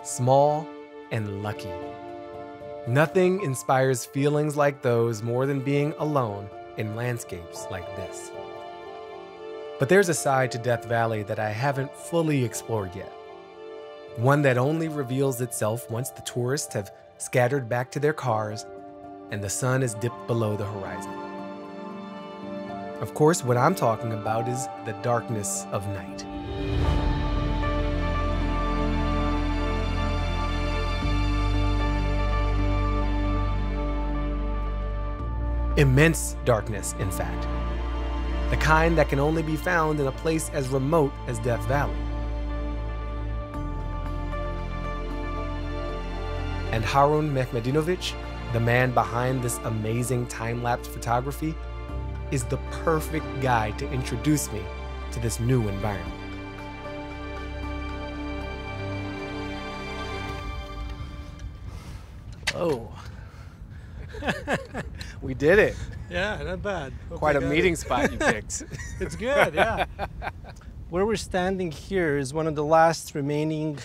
small and lucky. Nothing inspires feelings like those more than being alone in landscapes like this. But there's a side to Death Valley that I haven't fully explored yet. One that only reveals itself once the tourists have scattered back to their cars and the sun is dipped below the horizon. Of course, what I'm talking about is the darkness of night. Immense darkness, in fact. The kind that can only be found in a place as remote as Death Valley. And Harun Mehmedinovic, the man behind this amazing time-lapse photography, is the perfect guy to introduce me to this new environment. Oh. We did it. Yeah, not bad. Quite a meeting spot you picked. It's good, yeah. Where we're standing here is one of the last remaining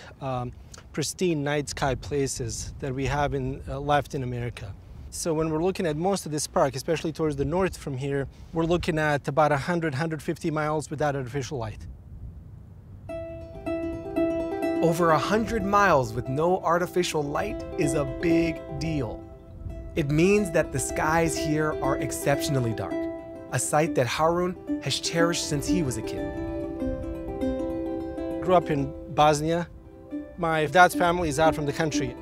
pristine night sky places that we have left in America. So when we're looking at most of this park, especially towards the north from here, we're looking at about 100, 150 miles without artificial light. Over 100 miles with no artificial light is a big deal. It means that the skies here are exceptionally dark, a sight that Harun has cherished since he was a kid. Grew up in Bosnia. My dad's family is out from the country.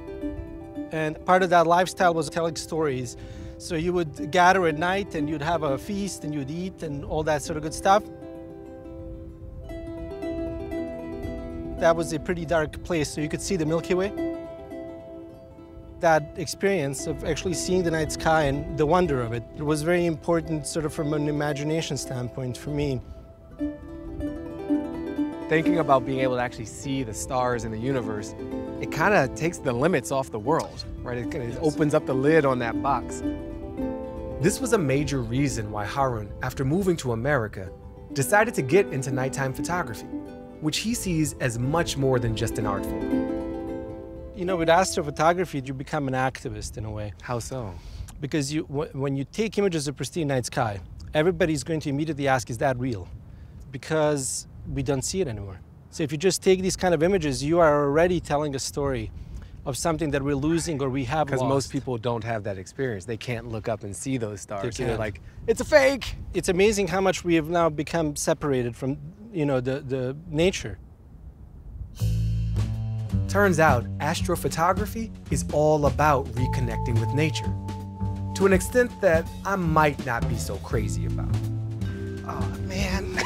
And part of that lifestyle was telling stories. So you would gather at night and you'd have a feast and you'd eat and all that sort of good stuff. That was a pretty dark place, so you could see the Milky Way. That experience of actually seeing the night sky and the wonder of it was very important sort of from an imagination standpoint for me. Thinking about being able to actually see the stars in the universe, it kind of takes the limits off the world, right? It opens up the lid on that box. This was a major reason why Harun, after moving to America, decided to get into nighttime photography, which he sees as much more than just an art form. You know, with astrophotography, you become an activist in a way. How so? Because when you take images of pristine night sky, everybody's going to immediately ask, is that real? Because we don't see it anymore. So if you just take these kind of images, you are already telling a story of something that we're losing or we have lost. Because most people don't have that experience. They can't look up and see those stars. So they're like, it's a fake. It's amazing how much we have now become separated from, you know, the nature. Turns out, astrophotography is all about reconnecting with nature, to an extent that I might not be so crazy about. Oh, man.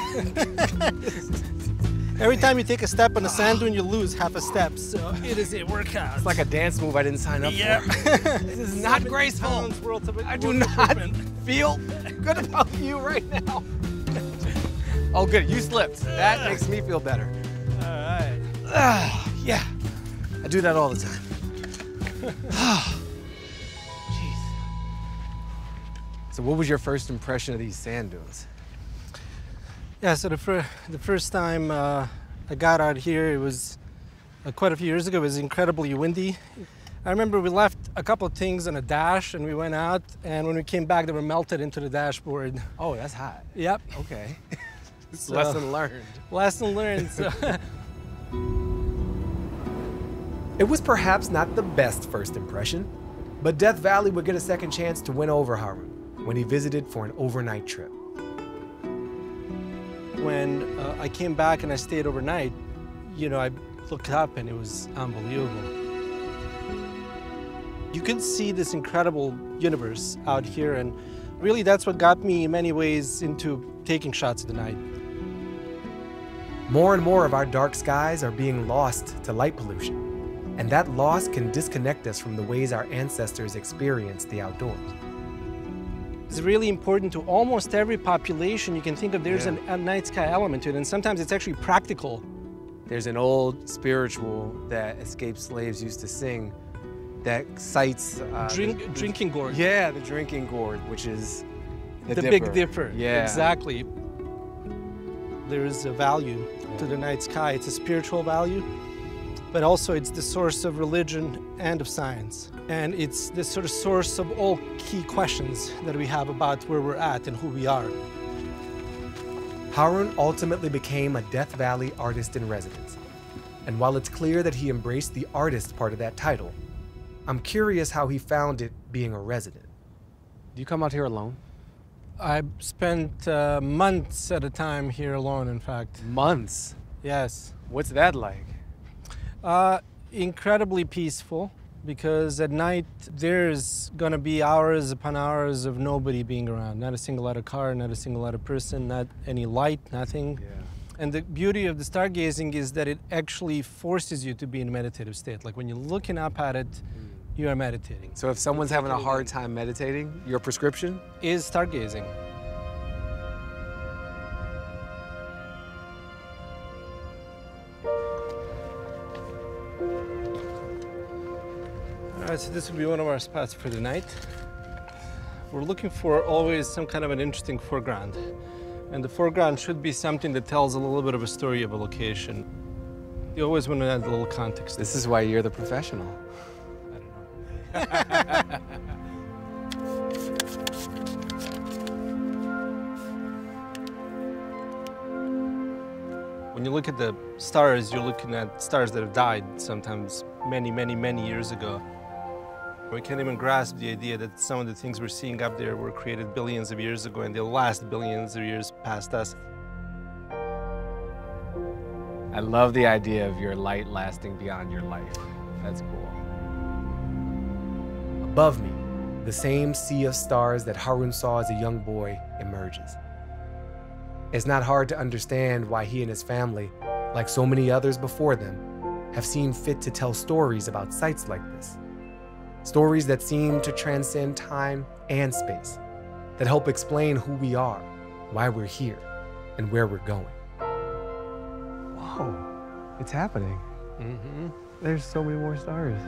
Every time you take a step on a sand dune, you lose half a step, so it is a workout. It's like a dance move I didn't sign up for. This is not graceful. I do not feel good about you right now. Oh, good, you slipped. That makes me feel better. All right. Yeah, I do that all the time. Jeez. So what was your first impression of these sand dunes? Yeah, so the first time I got out here, it was quite a few years ago. It was incredibly windy. I remember we left a couple of things on a dash and we went out, and when we came back, they were melted into the dashboard. Oh, that's hot. Yep. Okay. So, lesson learned. Lesson learned. So. It was perhaps not the best first impression, but Death Valley would get a second chance to win over Harun when he visited for an overnight trip. When I came back and I stayed overnight, you know, I looked up and it was unbelievable. You could see this incredible universe out here, and really that's what got me in many ways into taking shots of the night. More and more of our dark skies are being lost to light pollution, and that loss can disconnect us from the ways our ancestors experienced the outdoors. It's really important to almost every population you can think of. There's a night sky element to it, and sometimes it's actually practical. There's an old spiritual that escaped slaves used to sing that cites... drinking gourd. Yeah, the drinking gourd, which is the Big Dipper. Yeah. Exactly. There is a value to the night sky. It's a spiritual value. but also it's the source of religion and of science. And it's the sort of source of all key questions that we have about where we're at and who we are. Harun ultimately became a Death Valley artist in residence. And while it's clear that he embraced the artist part of that title, I'm curious how he found it being a resident. Do you come out here alone? I spent months at a time here alone, in fact. Months? Yes. What's that like? Incredibly peaceful, because at night there's gonna be hours upon hours of nobody being around. Not a single other car, not a single other person, not any light, nothing. Yeah. And the beauty of the stargazing is that it actually forces you to be in a meditative state. Like when you're looking up at it, you are meditating. So if someone's having a hard time meditating, your prescription? Is stargazing. All right, so this would be one of our spots for the night. We're looking for always some kind of an interesting foreground. And the foreground should be something that tells a little bit of a story of a location. You always want to add a little context. This is why you're the professional. I don't know. When you look at the stars, you're looking at stars that have died sometimes many, many, many years ago. We can't even grasp the idea that some of the things we're seeing up there were created billions of years ago and they'll last billions of years past us. I love the idea of your light lasting beyond your life. That's cool. Above me, the same sea of stars that Harun saw as a young boy emerges. It's not hard to understand why he and his family, like so many others before them, have seen fit to tell stories about sites like this. Stories that seem to transcend time and space, that help explain who we are, why we're here, and where we're going. Whoa, it's happening. There's so many more stars.